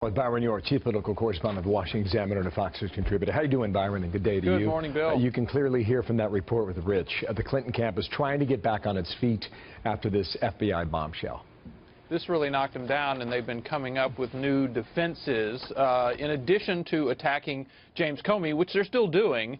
With Byron York, chief political correspondent of the Washington Examiner and a Fox News contributor. How you doing, Byron? And good day to you. Good morning, Bill. You can clearly hear from that report with Rich. The Clinton camp is trying to get back on its feet after this FBI bombshell. This really knocked them down, and they've been coming up with new defenses. In addition to attacking James Comey, which they're still doing,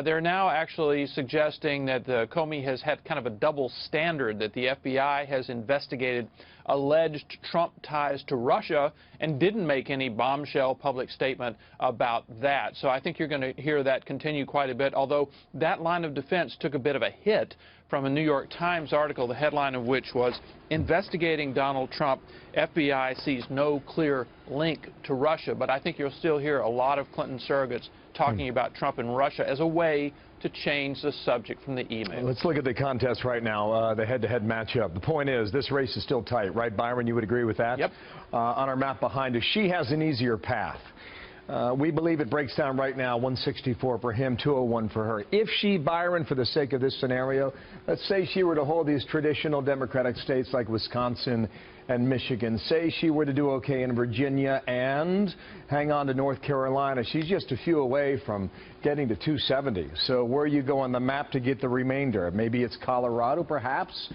they're now actually suggesting that Comey has had kind of a double standard, that the FBI has investigated alleged Trump ties to Russia and didn't make any bombshell public statement about that. So I think you're going to hear that continue quite a bit, although that line of defense took a bit of a hit from a New York Times article, the headline of which was, "Investigating Donald Trump, FBI sees no clear link to Russia." But I think you'll still hear a lot of Clinton surrogates talking about Trump and Russia as a way to change the subject from the email. Let's look at the contest right now, the head-to-head matchup. The point is, this race is still tight, right, Byron? You would agree with that? Yep. On our map behind us, she has an easier path. We believe it breaks down right now, 164 for him, 201 for her. If she, Byron, for the sake of this scenario, let's say she were to hold these traditional Democratic states like Wisconsin and Michigan, say she were to do okay in Virginia and hang on to North Carolina, she's just a few away from getting to 270. So where you go on the map to get the remainder? Maybe it's Colorado, perhaps?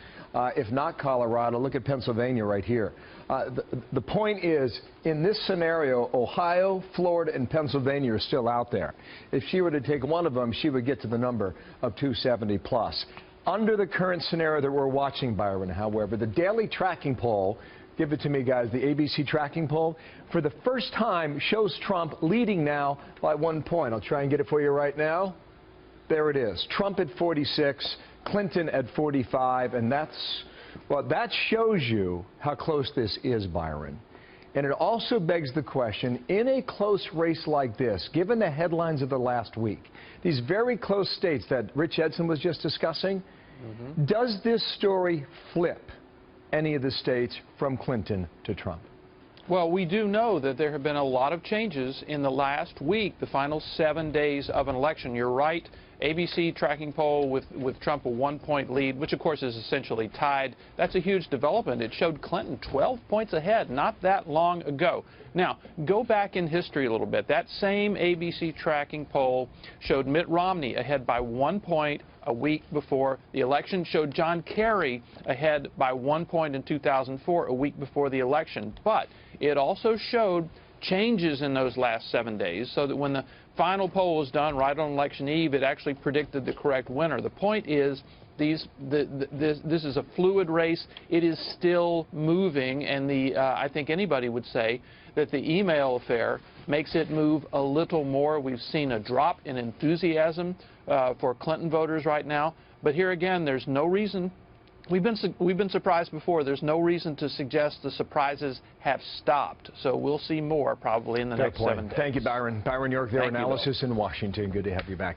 If not Colorado, look at Pennsylvania right here. The point is, in this scenario, Ohio, Florida, and Pennsylvania are still out there. If she were to take one of them, she would get to the number of 270 plus. Under the current scenario that we're watching, Byron, however, the daily tracking poll, give it to me, guys, the ABC tracking poll, for the first time shows Trump leading now by 1 point. I'll try and get it for you right now. There it is. Trump at 46, Clinton at 45, and that shows you how close this is, Byron. And it also begs the question, in a close race like this, given the headlines of the last week, these very close states that Rich Edson was just discussing, does this story flip any of the states from Clinton to Trump? Well, we do know that there have been a lot of changes in the last week, the final 7 days of an election. You're right. ABC tracking poll with Trump a 1-point lead, which of course is essentially tied. That's a huge development. It showed Clinton 12 points ahead not that long ago. Now, go back in history a little bit. That same ABC tracking poll showed Mitt Romney ahead by 1 point a week before the election, showed John Kerry ahead by 1 point in 2004, a week before the election. But it also showed changes in those last 7 days, so that when the final poll was done right on election eve, it actually predicted the correct winner. The point is, this is a fluid race. It is still moving, and I think anybody would say that the email affair makes it move a little more. We've seen a drop in enthusiasm for Clinton voters right now, but here again, there's no reason. We've been surprised before. There's no reason to suggest the surprises have stopped. So we'll see more probably in the next 7 days. Thank you, Byron. Byron York, their analysis in Washington. Good to have you back.